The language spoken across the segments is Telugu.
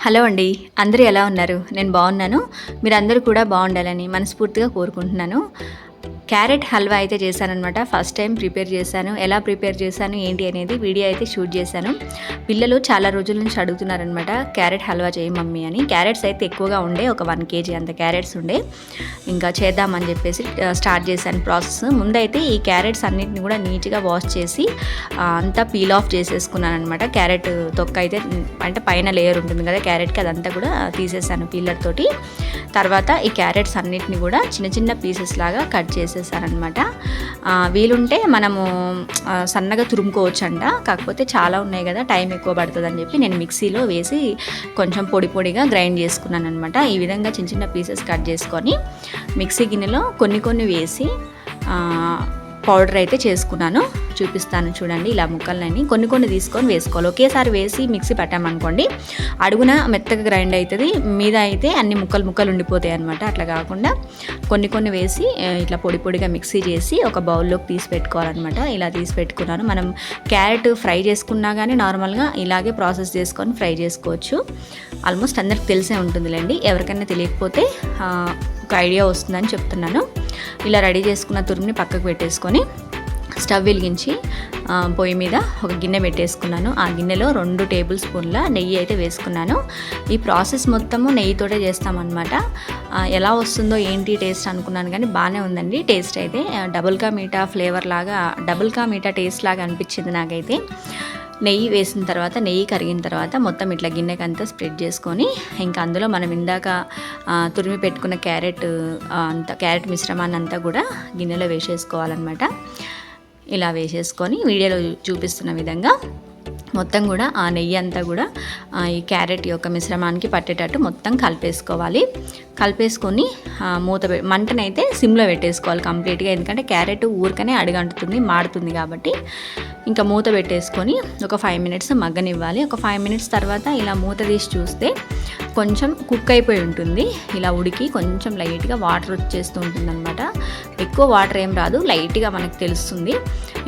హలో అండి. అందరూ ఎలా ఉన్నారు? నేను బాగున్నాను. మీరందరూ కూడా బాగుండాలని మనస్ఫూర్తిగా కోరుకుంటున్నాను. క్యారెట్ హల్వా అయితే చేశాననమాట. ఫస్ట్ టైం ప్రిపేర్ చేశాను. ఎలా ప్రిపేర్ చేశాను ఏంటి అనేది వీడియో అయితే షూట్ చేశాను. పిల్లలు చాలా రోజుల నుంచి అడుగుతున్నారనమాట, క్యారెట్ హల్వా చేయి మమ్మీ అని. క్యారెట్స్ అయితే ఎక్కువగా ఉండే, ఒక 1 kg అంత క్యారెట్స్ ఉండే. ఇంకా చేద్దామని చెప్పేసి స్టార్ట్ చేశాను ప్రాసెస్. ముందైతే ఈ క్యారెట్స్ అన్నిటిని కూడా నీట్గా వాష్ చేసి అంతా పీల్ ఆఫ్ చేసేసుకున్నాను అనమాట. క్యారెట్ తొక్క అయితే అంటే పైన లేయర్ ఉంటుంది కదా క్యారెట్కి, అదంతా కూడా తీసేసాను పీలర్ తోటి. తర్వాత ఈ క్యారెట్స్ అన్నిటిని కూడా చిన్న చిన్న పీసెస్ లాగా కట్ చేసేసారనమాట. వీలుంటే మనము సన్నగా తురుముకోవచ్చు అంట, కాకపోతే చాలా ఉన్నాయి కదా టైం ఎక్కువ పడుతుంది అని చెప్పి నేను మిక్సీలో వేసి కొంచెం పొడి పొడిగా గ్రైండ్ చేసుకున్నాను అనమాట. ఈ విధంగా చిన్న చిన్న పీసెస్ కట్ చేసుకొని మిక్సీ గిన్నెలో కొన్ని వేసి పౌడర్ అయితే చేసుకున్నాను. చూపిస్తాను చూడండి. ఇలా ముక్కలని కొన్ని తీసుకొని వేసుకోవాలి. ఒకేసారి వేసి మిక్సీ పెట్టామనుకోండి అడుగున మెత్తగా గ్రైండ్ అవుతుంది, మీద అయితే అన్ని ముక్కలు ఉండిపోతాయి అనమాట. అట్లా కాకుండా కొన్ని వేసి ఇట్లా పొడిగా మిక్సీ చేసి ఒక బౌల్లోకి తీసి పెట్టుకోవాలన్నమాట. ఇలా తీసి పెట్టుకున్నాను. మనం క్యారెట్ ఫ్రై చేసుకున్నా కానీ నార్మల్గా ఇలాగే ప్రాసెస్ చేసుకొని ఫ్రై చేసుకోవచ్చు. ఆల్మోస్ట్ అందరికి తెలిసే ఉంటుందిలేండి, ఎవరికైనా తెలియకపోతే ఒక ఐడియా వస్తుందని చెప్తున్నాను. ఇలా రెడీ చేసుకున్న తురుముని పక్కకు పెట్టేసుకొని స్టవ్ వెలిగించి పొయ్యి మీద ఒక గిన్నె పెట్టేసుకున్నాను. ఆ గిన్నెలో 2 టేబుల్ స్పూన్ల నెయ్యి అయితే వేసుకున్నాను. ఈ ప్రాసెస్ మొత్తము నెయ్యితోటే చేస్తామన్నమాట. ఎలా వస్తుందో ఏంటి టేస్ట్ అనుకున్నాను, కానీ బాగానే ఉందండి టేస్ట్ అయితే. డబుల్ కా మీఠా ఫ్లేవర్ లాగా, డబుల్ కా మీఠా టేస్ట్ లాగా అనిపించింది నాకైతే. నెయ్యి వేసిన తర్వాత, నెయ్యి కరిగిన తర్వాత మొత్తం ఇట్లా గిన్నెకి అంతా స్ప్రెడ్ చేసుకొని ఇంకా అందులో మనం ఇందాక తురిమి పెట్టుకున్న క్యారెట్ మిశ్రమాన్ని అంతా కూడా గిన్నెలో వేసేసుకోవాలన్నమాట. ఇలా వేసేసుకొని వీడియోలో చూపిస్తున్న విధంగా మొత్తం కూడా ఆ నెయ్యి అంతా కూడా ఈ క్యారెట్ యొక్క మిశ్రమానికి పట్టేటట్టు మొత్తం కలిపేసుకొని మంటనైతే సిమ్లో పెట్టేసుకోవాలి కంప్లీట్గా. ఎందుకంటే క్యారెట్ ఊరికనే అడుగంటుతుంది, మాడుతుంది కాబట్టి ఇంకా మూత పెట్టేసుకొని ఒక 5 minutes మగ్గనివ్వాలి. ఒక 5 minutes తర్వాత ఇలా మూత తీసి చూస్తే కొంచెం కుక్ అయిపోయి ఉంటుంది. ఇలా ఉడికి కొంచెం లైట్గా వాటర్ వచ్చేస్తూ ఉంటుంది అనమాట. ఎక్కువ వాటర్ ఏం రాదు, లైట్గా మనకు తెలుస్తుంది.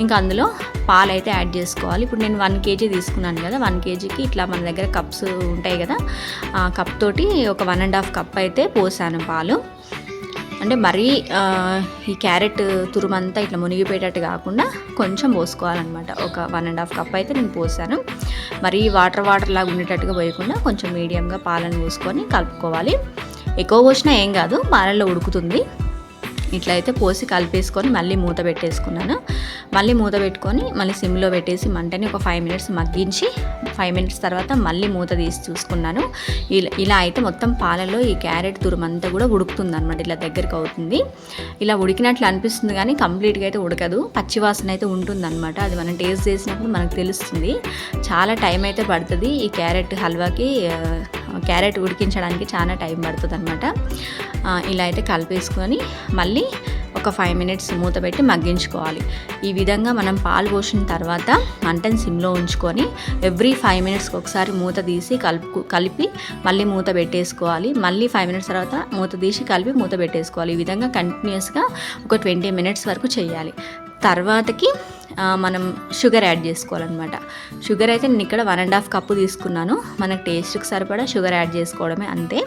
ఇంకా అందులో పాలు అయితే యాడ్ చేసుకోవాలి. ఇప్పుడు నేను 1 kg తీసుకున్నాను కదా, 1 kgకి ఇట్లా మన దగ్గర కప్స్ ఉంటాయి కదా, ఆ కప్ తోటి ఒక 1.5 cup అయితే పోసాను పాలు. అంటే మరీ ఈ క్యారెట్ తురుమంతా ఇట్లా మునిగిపోయేటట్టు కాకుండా కొంచెం పోసుకోవాలన్నమాట. ఒక 1.5 cup అయితే నేను పోసాను. మరీ వాటర్ లాగా ఉండేటట్టుగా పోయకుండా కొంచెం మీడియంగా పాలను పోసుకొని కలుపుకోవాలి. ఎక్కువ పోసినా ఏం కాదు, పాలల్లో ఉడుకుతుంది. ఇట్లా అయితే పోసి కలిపేసుకొని మళ్ళీ మూత పెట్టేసుకున్నాను. మళ్ళీ మూత పెట్టుకొని మళ్ళీ సిమ్లో పెట్టేసి మంటని ఒక 5 minutes మగ్గించి 5 minutes తర్వాత మళ్ళీ మూత తీసి చూసుకున్నాను. ఇలా అయితే మొత్తం పాలలో ఈ క్యారెట్ తురుమంతా కూడా ఉడుకుతుంది అనమాట. ఇలా దగ్గరికి అవుతుంది. ఇలా ఉడికినట్లు అనిపిస్తుంది కానీ కంప్లీట్గా అయితే ఉడకదు, పచ్చివాసన అయితే ఉంటుంది అనమాట. అది మనం టేస్ట్ చేసినప్పుడు మనకు తెలుస్తుంది. చాలా టైం అయితే పడుతుంది ఈ క్యారెట్ హల్వాకి. క్యారెట్ ఉడికించడానికి చాలా టైం పడుతుంది అనమాట. ఇలా అయితే కలిపేసుకొని మళ్ళీ ఒక 5 minutes మూత పెట్టి మగ్గించుకోవాలి. ఈ విధంగా మనం పాలు పోసిన తర్వాత మంటని సిమ్లో ఉంచుకొని ఎవ్రీ 5 minutes ఒకసారి మూత తీసి కలిపి మళ్ళీ మూత పెట్టేసుకోవాలి. మళ్ళీ 5 minutes తర్వాత మూత తీసి కలిపి మూత పెట్టేసుకోవాలి. ఈ విధంగా కంటిన్యూస్గా ఒక 20 minutes వరకు చేయాలి. తర్వాతకి మనం షుగర్ యాడ్ చేసుకోవాలన్నమాట. షుగర్ అయితే నేను ఇక్కడ 1.5 cup తీసుకున్నాను. మనకు టేస్ట్కి సరిపడా షుగర్ యాడ్ చేసుకోవడమే, అంతే.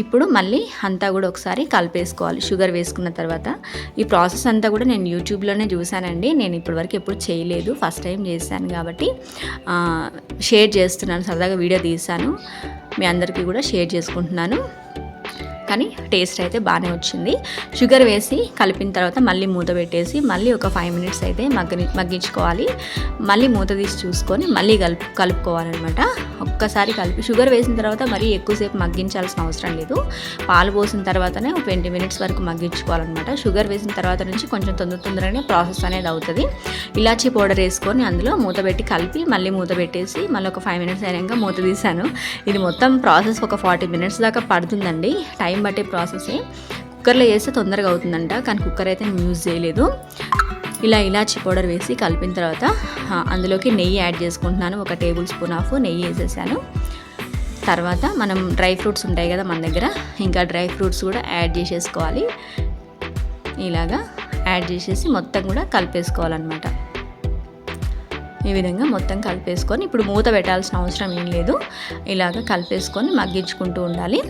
ఇప్పుడు మళ్ళీ అంతా కూడా ఒకసారి కలిపేసుకోవాలి. షుగర్ వేసుకున్న తర్వాత ఈ ప్రాసెస్ అంతా కూడా నేను యూట్యూబ్లోనే చూశానండి. నేను ఇప్పటివరకు ఎప్పుడు చేయలేదు, ఫస్ట్ టైం చేశాను కాబట్టి షేర్ చేస్తున్నాను. సరదాగా వీడియో తీశాను, మీ అందరికీ కూడా షేర్ చేసుకుంటున్నాను. కానీ టేస్ట్ అయితే బాగానే వచ్చింది. షుగర్ వేసి కలిపిన తర్వాత మళ్ళీ మూత పెట్టేసి మళ్ళీ ఒక 5 minutes అయితే మగ్గించుకోవాలి. మళ్ళీ మూత తీసి చూసుకొని మళ్ళీ కలుపుకోవాలన్నమాట. ఒక్కసారి కలిపి షుగర్ వేసిన తర్వాత మరీ ఎక్కువసేపు మగ్గించాల్సిన అవసరం లేదు. పాలు పోసిన తర్వాతనే 20 minutes వరకు మగ్గించుకోవాలన్నమాట. షుగర్ వేసిన తర్వాత నుంచి కొంచెం తొందరగానే ప్రాసెస్ అనేది అవుతుంది. ఇలాచీ పౌడర్ వేసుకొని అందులో మూత పెట్టి కలిపి మళ్ళీ మూత పెట్టేసి మళ్ళీ ఒక 5 minutes అయినాక మూత తీసాను. ఇది మొత్తం ప్రాసెస్ ఒక 40 minutes దాకా పడుతుందండి. టైం బట్టే ప్రాసెసే. కుక్కర్లో చేస్తే తొందరగా అవుతుందంట, కానీ కుక్కర్ అయితే నేను యూజ్ చేయలేదు. ఇలా ఇలాచి పౌడర్ వేసి కలిపిన తర్వాత అందులోకి నెయ్యి యాడ్ చేసుకుంటున్నాను. ఒక టేబుల్ స్పూన్ ఆఫ్ నెయ్యి వేసేసాను. తర్వాత మనం డ్రై ఫ్రూట్స్ ఉంటాయి కదా మన దగ్గర, ఇంకా డ్రై ఫ్రూట్స్ కూడా యాడ్ చేసేసుకోవాలి. ఇలాగా యాడ్ చేసేసి మొత్తం కూడా కలిపేసుకోవాలన్నమాట. ఈ విధంగా మొత్తం కలిపేసుకొని ఇప్పుడు మూత పెట్టాల్సిన అవసరం ఏం లేదు. ఇలాగ కలిపేసుకొని మగ్గించుకుంటూ ఉండాలి.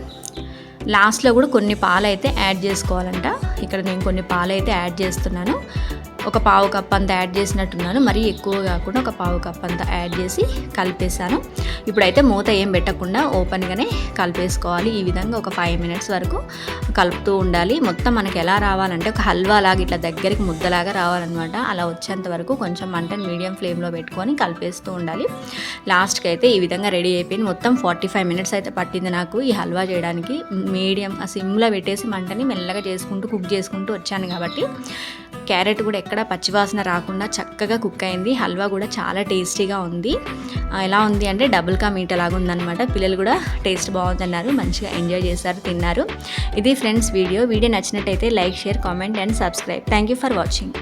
లాస్ట్లో కూడా కొన్ని పాలు అయితే యాడ్ చేసుకోవాలంట. ఇక్కడ నేను కొన్ని పాలు అయితే యాడ్ చేస్తున్నాను. ఒక పావు కప్ అంతా యాడ్ చేసినట్టున్నాను, మరీ ఎక్కువ కాకుండా ఒక పావు కప్ అంతా యాడ్ చేసి కలిపేసాను. ఇప్పుడైతే మూత ఏం పెట్టకుండా ఓపెన్గానే కలిపేసుకోవాలి. ఈ విధంగా ఒక 5 మినిట్స్ వరకు కలుపుతూ ఉండాలి. మొత్తం మనకి ఎలా రావాలంటే ఒక హల్వా లాగా ఇట్లా దగ్గరికి ముద్దలాగా రావాలన్నమాట. అలా వచ్చేంత వరకు కొంచెం మంటని మీడియం ఫ్లేమ్లో పెట్టుకొని కలిపేస్తూ ఉండాలి. లాస్ట్కి అయితే ఈ విధంగా రెడీ అయిపోయింది. మొత్తం 45 మినిట్స్ అయితే పట్టింది నాకు ఈ హల్వా చేయడానికి. మీడియం సిమ్లో పెట్టేసి మంటని మెల్లగా కుక్ చేసుకుంటూ వచ్చాను కాబట్టి క్యారెట్ కూడా ఎక్కడ పచ్చివాసన రాకుండా చక్కగా కుక్ అయింది. హల్వా కూడా చాలా టేస్టీగా ఉంది. ఎలా ఉంది అంటే డబుల్ కా మీట్ లాగా ఉందన్నమాట. పిల్లలు కూడా టేస్ట్ బాగుందన్నారు, మంచిగా ఎంజాయ్ చేశారు, తిన్నారు. ఇది ఫ్రెండ్స్ వీడియో నచ్చినట్టయితే like, share, comment and subscribe. Thank you for watching.